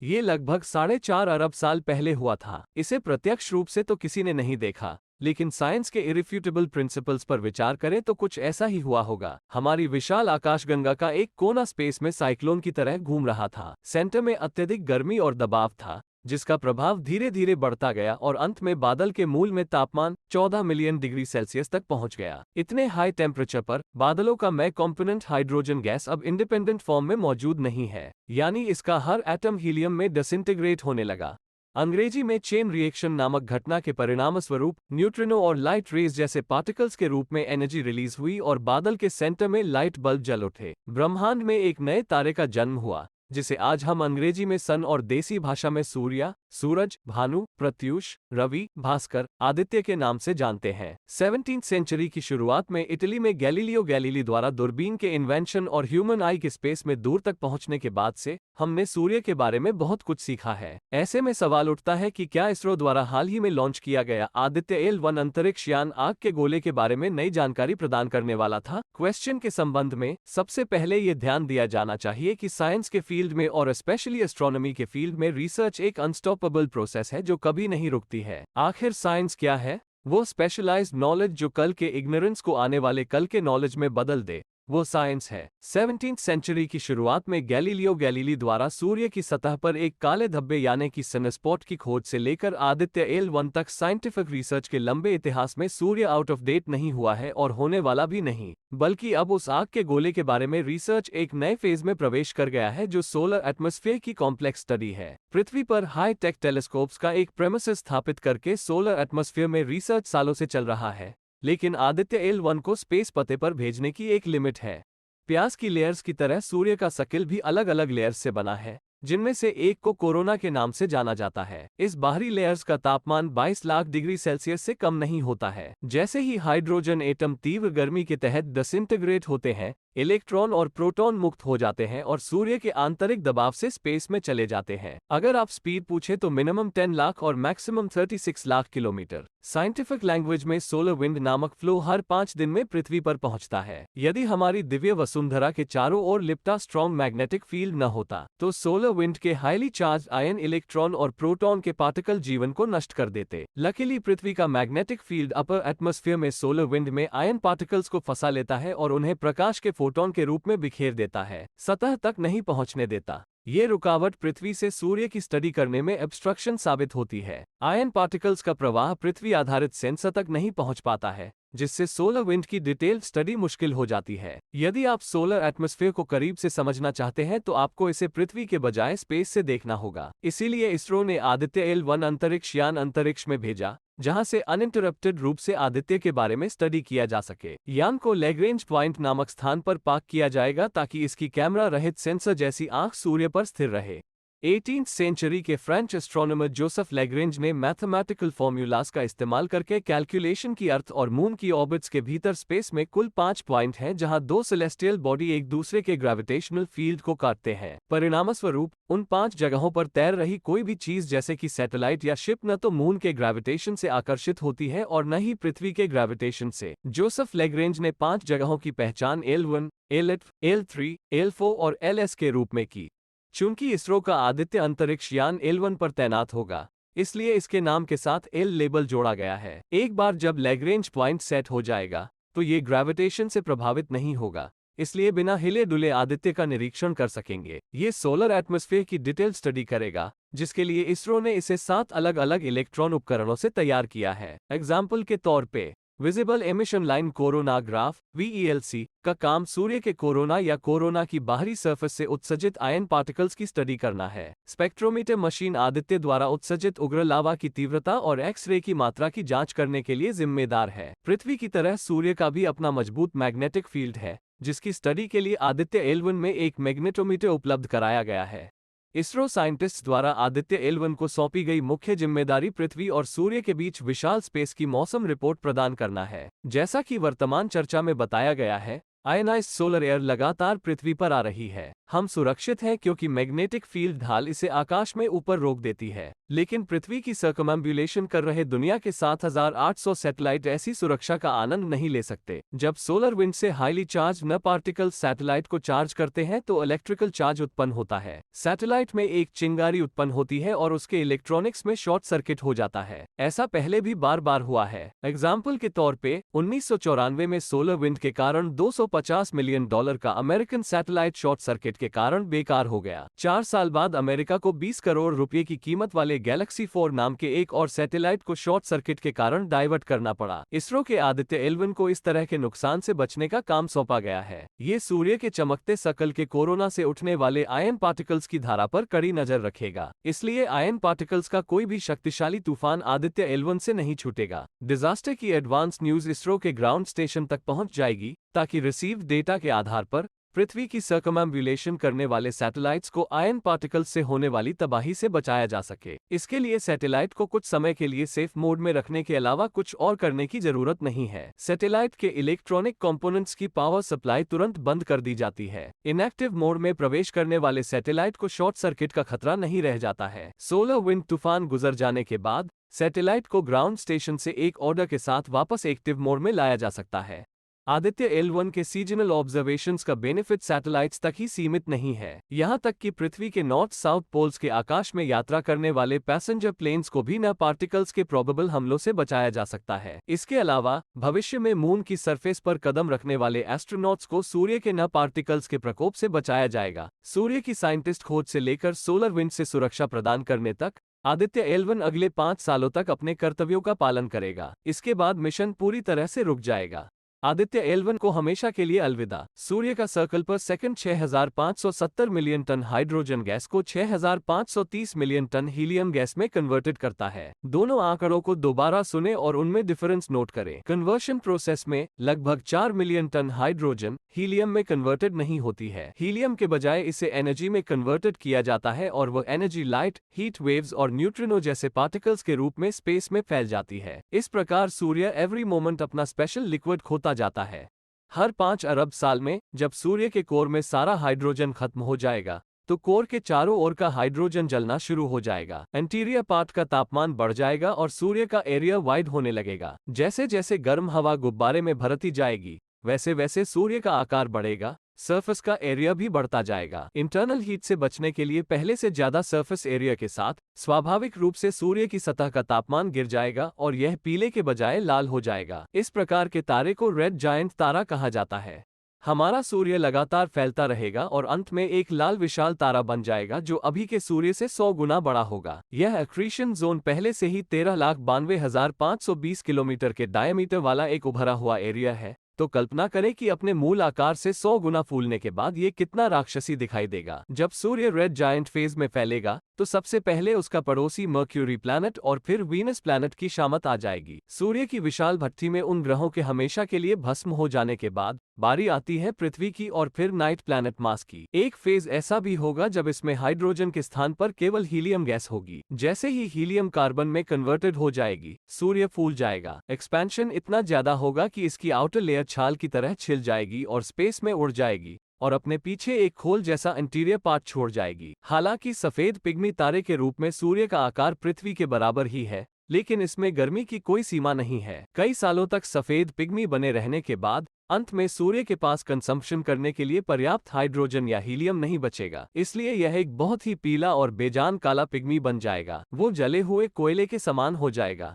ये लगभग 4.5 अरब साल पहले हुआ था। इसे प्रत्यक्ष रूप से तो किसी ने नहीं देखा, लेकिन साइंस के इरिफ्यूटेबल प्रिंसिपल्स पर विचार करें तो कुछ ऐसा ही हुआ होगा। हमारी विशाल आकाशगंगा का एक कोना स्पेस में साइक्लोन की तरह घूम रहा था। सेंटर में अत्यधिक गर्मी और दबाव था, जिसका प्रभाव धीरे धीरे बढ़ता गया और अंत में बादल के मूल में तापमान 14 मिलियन डिग्री सेल्सियस तक पहुंच गया। इतने हाई टेम्परेचर पर बादलों का मैं कंपोनेंट हाइड्रोजन गैस अब इंडिपेंडेंट फॉर्म में मौजूद नहीं है, यानी इसका हर एटम हीलियम में डिसइंटीग्रेट होने लगा। अंग्रेजी में चेन रिएक्शन नामक घटना के परिणामस्वरूप न्यूट्रिनो और लाइट रेज जैसे पार्टिकल्स के रूप में एनर्जी रिलीज हुई और बादल के सेंटर में लाइट बल्ब जल उठे। ब्रह्मांड में एक नए तारे का जन्म हुआ, जिसे आज हम अंग्रेजी में सन और देसी भाषा में सूर्य, सूरज, भानु, प्रत्यूष, रवि, भास्कर, आदित्य के नाम से जानते हैं। 17वीं सेंचुरी की शुरुआत में इटली में गैलीलियो गैलीली द्वारा दूरबीन के इन्वेंशन और ह्यूमन आई के स्पेस में दूर तक पहुंचने के बाद से हमने सूर्य के बारे में बहुत कुछ सीखा है। ऐसे में सवाल उठता है कि क्या इसरो द्वारा हाल ही में लॉन्च किया गया आदित्य L1 अंतरिक्ष यान आग के गोले के बारे में नई जानकारी प्रदान करने वाला था? क्वेश्चन के संबंध में सबसे पहले ये ध्यान दिया जाना चाहिए कि साइंस के फील्ड में और स्पेशली एस्ट्रोनॉमी के फील्ड में रिसर्च एक अनस्टॉपेबल प्रोसेस है जो कभी नहीं रुकती है। आखिर साइंस क्या है? वो स्पेशलाइज्ड नॉलेज जो कल के इग्नोरेंस को आने वाले कल के नॉलेज में बदल दे, वो साइंस है। 17वीं सेंचुरी की शुरुआत में गैलीलियो गैलीली द्वारा सूर्य की सतह पर एक काले धब्बे यानी कि सनस्पॉट की खोज से लेकर आदित्य L1 तक साइंटिफिक रिसर्च के लंबे इतिहास में सूर्य आउट ऑफ डेट नहीं हुआ है और होने वाला भी नहीं, बल्कि अब उस आग के गोले के बारे में रिसर्च एक नए फेज में प्रवेश कर गया है जो सोलर एटमॉस्फेयर की कॉम्प्लेक्स स्टडी है। पृथ्वी पर हाई टेक टेलीस्कोप्स का एक प्रेमिसेस स्थापित करके सोलर एटमॉस्फेयर में रिसर्च सालों से चल रहा है, लेकिन आदित्य L1 को स्पेस पते पर भेजने की एक लिमिट है। प्याज की लेयर्स की तरह सूर्य का शक्ल भी अलग अलग लेयर्स से बना है, जिनमें से एक को कोरोना के नाम से जाना जाता है। इस बाहरी लेयर्स का तापमान 22 लाख डिग्री सेल्सियस से कम नहीं होता है। जैसे ही हाइड्रोजन एटम तीव्र गर्मी के तहत डिसइंटीग्रेट होते हैं, इलेक्ट्रॉन और प्रोटॉन मुक्त हो जाते हैं और सूर्य के आंतरिक दबाव से स्पेस में चले जाते हैं। अगर आप स्पीड पूछे तो मिनिमम 10 लाख और maximum 36 lakh kilometre. Scientific language में सोलर विंड नामक फ्लो हर 5 दिन में पृथ्वी पर पहुंचता है। यदि हमारी दिव्य वसुंधरा के चारों ओर लिपटा स्ट्रॉन्ग मैग्नेटिक फील्ड न होता तो सोलर विंड के हाईली चार्ज आयन, इलेक्ट्रॉन और प्रोटॉन के पार्टिकल जीवन को नष्ट कर देते। लकीली पृथ्वी का मैग्नेटिक फील्ड अपर एटमॉस्फेयर में सोलर विंड में आयन पार्टिकल्स को फंसा लेता है और उन्हें प्रकाश के फोटोन के रूप में बिखेर देता है, सतह तक नहीं पहुंचने देता। ये रुकावट पृथ्वी से सूर्य की स्टडी करने में ऑब्स्ट्रक्शन साबित होती है। आयन पार्टिकल्स का प्रवाह पृथ्वी आधारित सेंसर तक नहीं पहुंच पाता है, जिससे सोलर विंड की डिटेल्ड स्टडी मुश्किल हो जाती है। यदि आप सोलर एटमॉस्फेयर को करीब से समझना चाहते हैं तो आपको इसे पृथ्वी के बजाय स्पेस से देखना होगा। इसीलिए इसरो ने आदित्य L1 अंतरिक्ष यान अंतरिक्ष में भेजा, जहां से अनइंटरप्टेड रूप से आदित्य के बारे में स्टडी किया जा सके। यान को लैग्रेंज पॉइंट नामक स्थान पर पार्क किया जाएगा ताकि इसकी कैमरा रहित सेंसर जैसी आंख सूर्य पर स्थिर रहे। 18वीं सेंचुरी के फ्रेंच एस्ट्रोनॉमर जोसेफ लैग्रेंज ने मैथमेटिकल फॉर्मूलाज का इस्तेमाल करके कैलकुलेशन की अर्थ और मून की ऑर्बिट्स के भीतर स्पेस में कुल 5 पॉइंट हैं जहां 2 सेलेस्टियल बॉडी एक दूसरे के ग्रेविटेशनल फील्ड को काटते हैं। परिणामस्वरूप उन 5 जगहों पर तैर रही कोई भी चीज जैसे कि सैटेलाइट या शिप न तो मून के ग्रेविटेशन से आकर्षित होती है और न ही पृथ्वी के ग्रेविटेशन से। जोसेफ लैग्रेंज ने 5 जगहों की पहचान L1, L8, L3, L4 और LS के रूप में की। चूंकि इसरो का आदित्य अंतरिक्ष यान L1 पर तैनात होगा, इसलिए इसके नाम के साथ L लेबल जोड़ा गया है। एक बार जब लैग्रेंज पॉइंट सेट हो जाएगा तो ये ग्रेविटेशन से प्रभावित नहीं होगा, इसलिए बिना हिले डुले आदित्य का निरीक्षण कर सकेंगे। ये सोलर एटमॉस्फेयर की डिटेल स्टडी करेगा, जिसके लिए इसरो ने इसे 7 अलग अलग इलेक्ट्रॉन उपकरणों से तैयार किया है। एग्जाम्पल के तौर पे visible emission line coronagraph VELC का काम सूर्य के कोरोना या कोरोना की बाहरी सरफेस से उत्सर्जित आयन पार्टिकल्स की स्टडी करना है। स्पेक्ट्रोमीटर मशीन आदित्य द्वारा उत्सर्जित उग्र लावा की तीव्रता और एक्स-रे की मात्रा की जांच करने के लिए जिम्मेदार है। पृथ्वी की तरह सूर्य का भी अपना मजबूत मैग्नेटिक फील्ड है, जिसकी स्टडी के लिए आदित्य L1 में एक मैग्नेटोमीटर उपलब्ध कराया गया है। इसरो साइंटिस्ट्स द्वारा आदित्य L1 को सौंपी गई मुख्य जिम्मेदारी पृथ्वी और सूर्य के बीच विशाल स्पेस की मौसम रिपोर्ट प्रदान करना है। जैसा कि वर्तमान चर्चा में बताया गया है, आयनाइज्ड सोलर एयर लगातार पृथ्वी पर आ रही है। हम सुरक्षित हैं क्योंकि मैग्नेटिक फील्ड ढाल इसे आकाश में ऊपर रोक देती है, लेकिन पृथ्वी की सर्कमएम्बुलेशन कर रहे दुनिया के 7,800 सैटेलाइट ऐसी सुरक्षा का आनंद नहीं ले सकते। जब सोलर विंड से हाईली चार्ज न पार्टिकल सैटेलाइट को चार्ज करते हैं तो इलेक्ट्रिकल चार्ज उत्पन्न होता है। सैटेलाइट में एक चिंगारी उत्पन्न होती है और उसके इलेक्ट्रॉनिक्स में शॉर्ट सर्किट हो जाता है। ऐसा पहले भी बार बार हुआ है। एग्जाम्पल के तौर पे 1994 में सोलर विंड के कारण $250 मिलियन का अमेरिकन सैटेलाइट शॉर्ट सर्किट के कारण बेकार हो गया। 4 साल बाद अमेरिका को 20 करोड़ रुपए की कीमत वाले गैलेक्सी 4 नाम के एक और सैटेलाइट को शॉर्ट सर्किट के कारण डाइवर्ट करना पड़ा। इसरो के आदित्य एल1 को इस तरह के नुकसान से बचने का काम सौंपा गया है। ये सूर्य के चमकते सकल के कोरोना से उठने वाले आयन पार्टिकल्स की धारा पर कड़ी नजर रखेगा। इसलिए आयन पार्टिकल्स का कोई भी शक्तिशाली तूफान आदित्य एल1 से नहीं छूटेगा। डिजास्टर की एडवांस न्यूज इसरो के ग्राउंड स्टेशन तक पहुंच जाएगी, ताकि रिसीव्ड डेटा के आधार पर पृथ्वी की सर्कमएम्बुलेशन करने वाले सैटेलाइट्स को आयन पार्टिकल्स से होने वाली तबाही से बचाया जा सके। इसके लिए सैटेलाइट को कुछ समय के लिए सेफ मोड में रखने के अलावा कुछ और करने की जरूरत नहीं है। सैटेलाइट के इलेक्ट्रॉनिक कंपोनेंट्स की पावर सप्लाई तुरंत बंद कर दी जाती है। इनएक्टिव मोड में प्रवेश करने वाले सैटेलाइट को शॉर्ट सर्किट का खतरा नहीं रह जाता है। सोलर विंड तूफान गुजर जाने के बाद सैटेलाइट को ग्राउंड स्टेशन से एक ऑर्डर के साथ वापस एक्टिव मोड में लाया जा सकता है। आदित्य एल1 के सीजनल ऑब्जर्वेशंस का बेनिफिट सैटेलाइट्स तक ही सीमित नहीं है। यहां तक कि पृथ्वी के नॉर्थ साउथ पोल्स के आकाश में यात्रा करने वाले पैसेंजर प्लेन्स को भी न पार्टिकल्स के प्रोबेबल हमलों से बचाया जा सकता है। इसके अलावा भविष्य में मून की सरफेस पर कदम रखने वाले एस्ट्रोनॉट्स को सूर्य के न पार्टिकल्स के प्रकोप से बचाया जाएगा। सूर्य की साइंटिस्ट खोज से लेकर सोलर विंड से सुरक्षा प्रदान करने तक आदित्य एल1 अगले 5 सालों तक अपने कर्तव्यों का पालन करेगा। इसके बाद मिशन पूरी तरह से रुक जाएगा। आदित्य एल1 को हमेशा के लिए अलविदा। सूर्य का सर्कल पर second 6,570 million tonne hydrogen gas को 6,530 मिलियन टन हीलियम गैस में कन्वर्टेड करता है। दोनों आंकड़ों को दोबारा सुने और उनमें डिफरेंस नोट करें। कन्वर्शन प्रोसेस में लगभग 4 मिलियन टन हाइड्रोजन हीलियम में कन्वर्टेड नहीं होती है। हीलियम के बजाय इसे एनर्जी में कन्वर्टेड किया जाता है और वह एनर्जी लाइट, हीट वेव्स और न्यूट्रिनो जैसे पार्टिकल्स के रूप में स्पेस में फैल जाती है। इस प्रकार सूर्य एवरी मोमेंट अपना स्पेशल लिक्विड खोता जाता है। हर 5 अरब साल में जब सूर्य के कोर में सारा हाइड्रोजन खत्म हो जाएगा तो कोर के चारों ओर का हाइड्रोजन जलना शुरू हो जाएगा। इंटीरियर पार्ट का तापमान बढ़ जाएगा और सूर्य का एरिया वाइड होने लगेगा। जैसे जैसे गर्म हवा गुब्बारे में भरती जाएगी वैसे वैसे सूर्य का आकार बढ़ेगा, सरफेस का एरिया भी बढ़ता जाएगा। इंटरनल हीट से बचने के लिए पहले से ज्यादा सरफेस एरिया के साथ स्वाभाविक रूप से सूर्य की सतह का तापमान गिर जाएगा और यह पीले के बजाय लाल हो जाएगा। इस प्रकार के तारे को रेड जायंट तारा कहा जाता है। हमारा सूर्य लगातार फैलता रहेगा और अंत में एक लाल विशाल तारा बन जाएगा जो अभी के सूर्य से 100 गुना बड़ा होगा। यह एक्रीशन जोन पहले से ही 13,92,520 किलोमीटर के डायमीटर वाला एक उभरा हुआ एरिया है। तो कल्पना करें कि अपने मूल आकार से 100 गुना फूलने के बाद ये कितना राक्षसी दिखाई देगा। जब सूर्य रेड जायंट फेज में फैलेगा तो सबसे पहले उसका पड़ोसी मर्क्यूरी प्लैनेट और फिर वीनस प्लैनेट की शामत आ जाएगी। सूर्य की विशाल भट्ठी में उन ग्रहों के हमेशा के लिए भस्म हो जाने के बाद बारी आती है पृथ्वी की और फिर नाइट प्लैनेट मार्स की। एक फेज ऐसा भी होगा जब इसमें हाइड्रोजन के स्थान पर केवल हीलियम गैस होगी। जैसे ही हीलियम कार्बन में कन्वर्टेड हो जाएगी सूर्य फूल जाएगा। एक्सपेंशन इतना ज्यादा होगा कि इसकी आउटर लेयर छाल की तरह छिल जाएगी और स्पेस में उड़ जाएगी और अपने पीछे एक खोल जैसा इंटीरियर पार्ट छोड़ जाएगी। हालांकि सफेद पिग्मी तारे के रूप में सूर्य का आकार पृथ्वी के बराबर ही है, लेकिन इसमें गर्मी की कोई सीमा नहीं है। कई सालों तक सफेद पिग्मी बने रहने के बाद अंत में सूर्य के पास कंजम्पशन करने के लिए पर्याप्त हाइड्रोजन या हीलियम नहीं बचेगा। इसलिए यह एक बहुत ही पीला और बेजान काला पिग्मी बन जाएगा। वो जले हुए कोयले के समान हो जाएगा।